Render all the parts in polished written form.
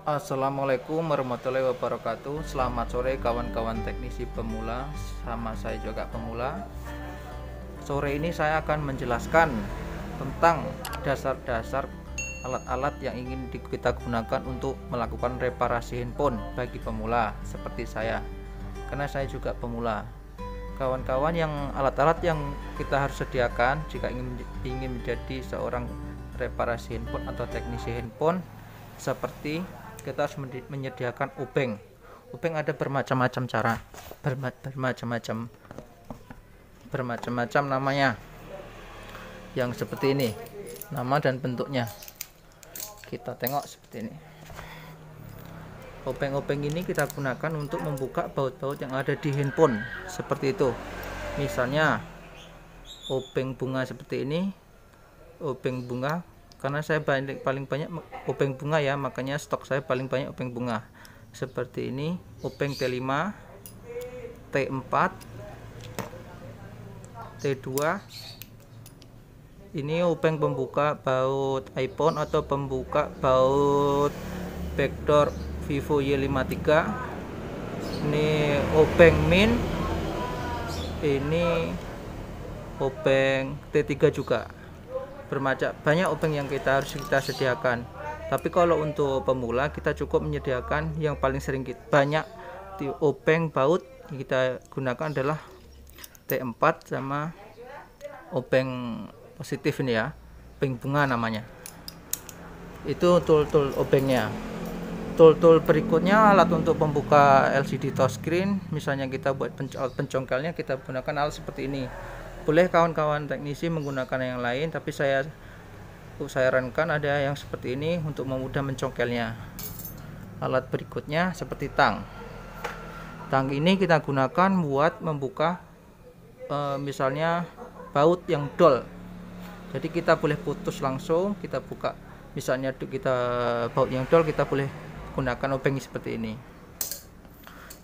Assalamualaikum warahmatullahi wabarakatuh. Selamat sore kawan-kawan teknisi pemula. Sama saya juga pemula. Sore ini saya akan menjelaskan tentang dasar-dasar alat-alat yang ingin kita gunakan untuk melakukan reparasi handphone bagi pemula seperti saya. Karena saya juga pemula. Kawan-kawan, yang alat-alat yang kita harus sediakan jika ingin menjadi seorang reparasi handphone atau teknisi handphone, seperti kita harus menyediakan obeng. Obeng ada bermacam-macam cara, bermacam-macam namanya. Yang seperti ini nama dan bentuknya, kita tengok seperti ini. Obeng-obeng ini kita gunakan untuk membuka baut-baut yang ada di handphone seperti itu. Misalnya obeng bunga seperti ini, obeng bunga. Karena saya paling banyak obeng bunga ya, makanya stok saya paling banyak obeng bunga seperti ini. Obeng T5, T4, T2. Ini obeng pembuka baut iPhone atau pembuka baut backdoor Vivo Y53. Ini obeng min. Ini obeng T3 juga. Banyak obeng yang kita sediakan. Tapi kalau untuk pemula kita cukup menyediakan yang paling sering banyak di obeng baut yang kita gunakan adalah T4 sama obeng positif ini ya, obeng bunga namanya. Itu tool-tool obengnya. Tool-tool berikutnya alat untuk pembuka LCD touchscreen. Misalnya kita buat pencongkelnya, kita gunakan alat seperti ini. Boleh kawan-kawan teknisi menggunakan yang lain, tapi saya sarankan ada yang seperti ini untuk memudah mencongkelnya. Alat berikutnya seperti tang. Tang ini kita gunakan buat membuka misalnya baut yang dol. Jadi kita boleh putus langsung, kita buka. Misalnya kita baut yang dol, kita boleh gunakan obeng seperti ini.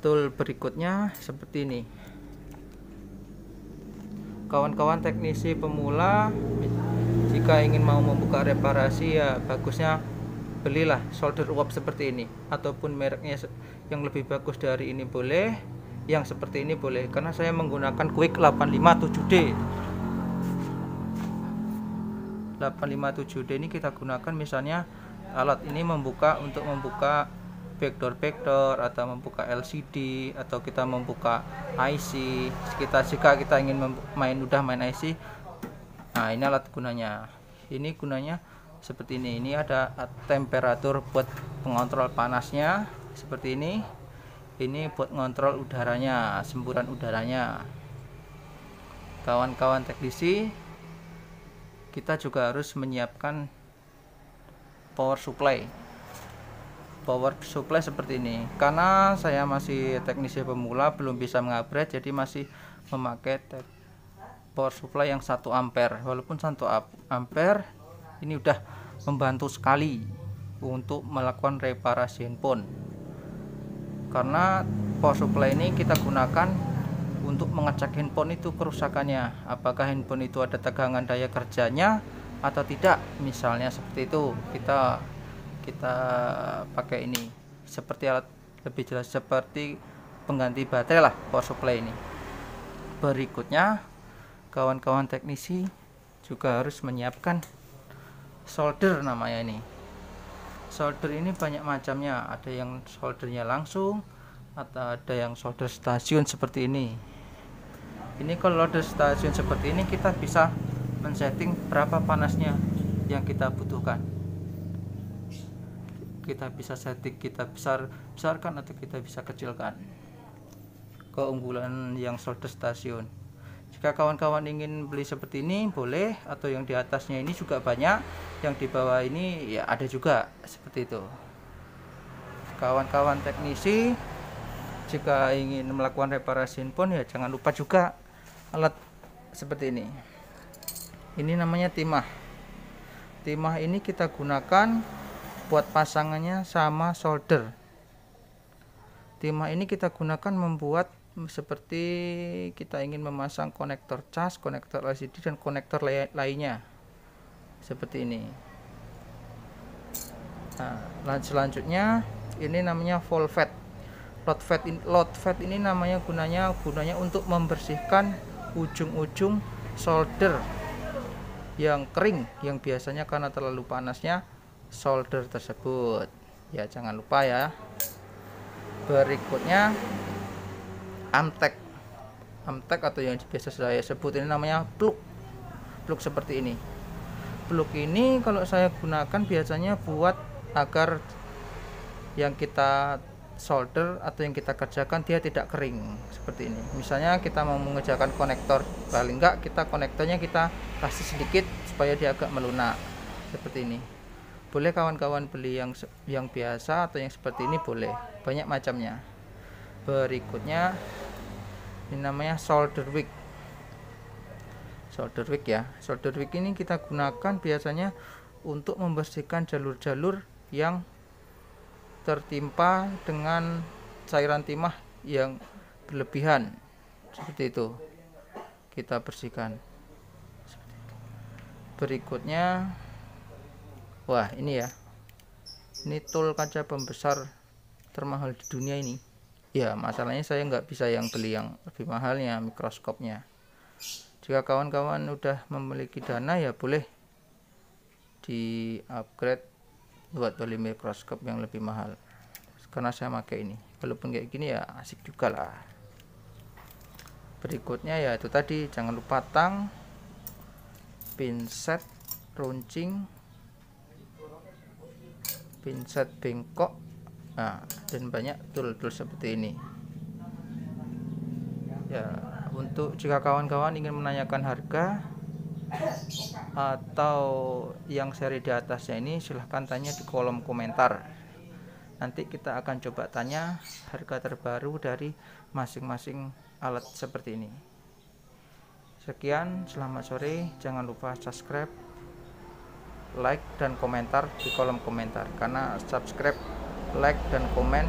Tool berikutnya seperti ini. Kawan-kawan teknisi pemula, jika ingin mau membuka reparasi, ya bagusnya belilah solder uap seperti ini, ataupun mereknya yang lebih bagus dari ini boleh, yang seperti ini boleh. Karena saya menggunakan Quick 857D. 857D ini kita gunakan misalnya alat ini untuk membuka backdoor atau membuka LCD, atau kita membuka IC. Jika kita ingin main IC, nah ini alat gunanya. Ini gunanya seperti ini. Ini ada temperatur buat pengontrol panasnya seperti ini. Ini buat ngontrol udaranya, semburan udaranya. Kawan-kawan teknisi, kita juga harus menyiapkan power supply seperti ini. Karena saya masih teknisi pemula, belum bisa mengupgrade, jadi masih memakai power supply yang 1 ampere. Walaupun 1 ampere ini udah membantu sekali untuk melakukan reparasi handphone. Karena power supply ini kita gunakan untuk mengecek handphone itu kerusakannya, apakah handphone itu ada tegangan daya kerjanya atau tidak. Misalnya seperti itu, kita pakai ini seperti alat lebih jelas seperti pengganti baterai lah power supply ini. Berikutnya kawan-kawan teknisi juga harus menyiapkan solder namanya ini. Solder ini banyak macamnya, ada yang soldernya langsung atau ada yang solder stasiun seperti ini. Ini kalau solder stasiun seperti ini kita bisa men-setting berapa panasnya yang kita butuhkan. Kita bisa setting, kita besarkan atau kita bisa kecilkan. Keunggulan yang solder stasiun, jika kawan-kawan ingin beli seperti ini boleh, atau yang di atasnya ini juga banyak, yang di bawah ini ya ada juga seperti itu. Kawan-kawan teknisi, jika ingin melakukan reparasi handphone, ya jangan lupa juga alat seperti ini. Ini namanya timah. Timah ini kita gunakan buat pasangannya sama solder. Timah ini kita gunakan membuat seperti kita ingin memasang konektor cas, konektor LCD, dan konektor lainnya seperti ini. Nah, selanjutnya ini namanya volvet. Load fat ini namanya gunanya untuk membersihkan ujung-ujung solder yang kering, yang biasanya karena terlalu panasnya solder tersebut. Ya, jangan lupa ya. Berikutnya amtek atau yang biasa saya sebut ini namanya plug seperti ini. Plug ini kalau saya gunakan biasanya buat agar yang kita solder atau yang kita kerjakan dia tidak kering seperti ini. Misalnya kita mau mengerjakan konektor, paling enggak kita konektornya kita kasih sedikit supaya dia agak melunak seperti ini. Boleh kawan-kawan beli yang biasa atau yang seperti ini, boleh, banyak macamnya. Berikutnya ini namanya solder wick ya. Solder wick ini kita gunakan biasanya untuk membersihkan jalur-jalur yang tertimpa dengan cairan timah yang berlebihan, seperti itu kita bersihkan. Berikutnya, wah ini ya, ini tool kaca pembesar termahal di dunia ini. Ya, masalahnya saya nggak bisa yang beli yang lebih mahalnya, mikroskopnya. Jika kawan-kawan udah memiliki dana ya boleh di upgrade buat beli mikroskop yang lebih mahal, karena saya pakai ini. Walaupun kayak gini ya asik juga lah. Berikutnya ya itu tadi, jangan lupa tang, pinset, runcing, pinset bengkok, dan banyak tool-tool seperti ini ya. Untuk jika kawan-kawan ingin menanyakan harga atau yang seri di atasnya ini, silahkan tanya di kolom komentar. Nanti kita akan coba tanya harga terbaru dari masing-masing alat seperti ini. Sekian, selamat sore. Jangan lupa subscribe, like, dan komentar di kolom komentar, karena subscribe, like, dan komen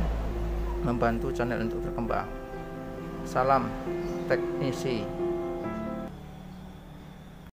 membantu channel untuk berkembang. Salam teknisi.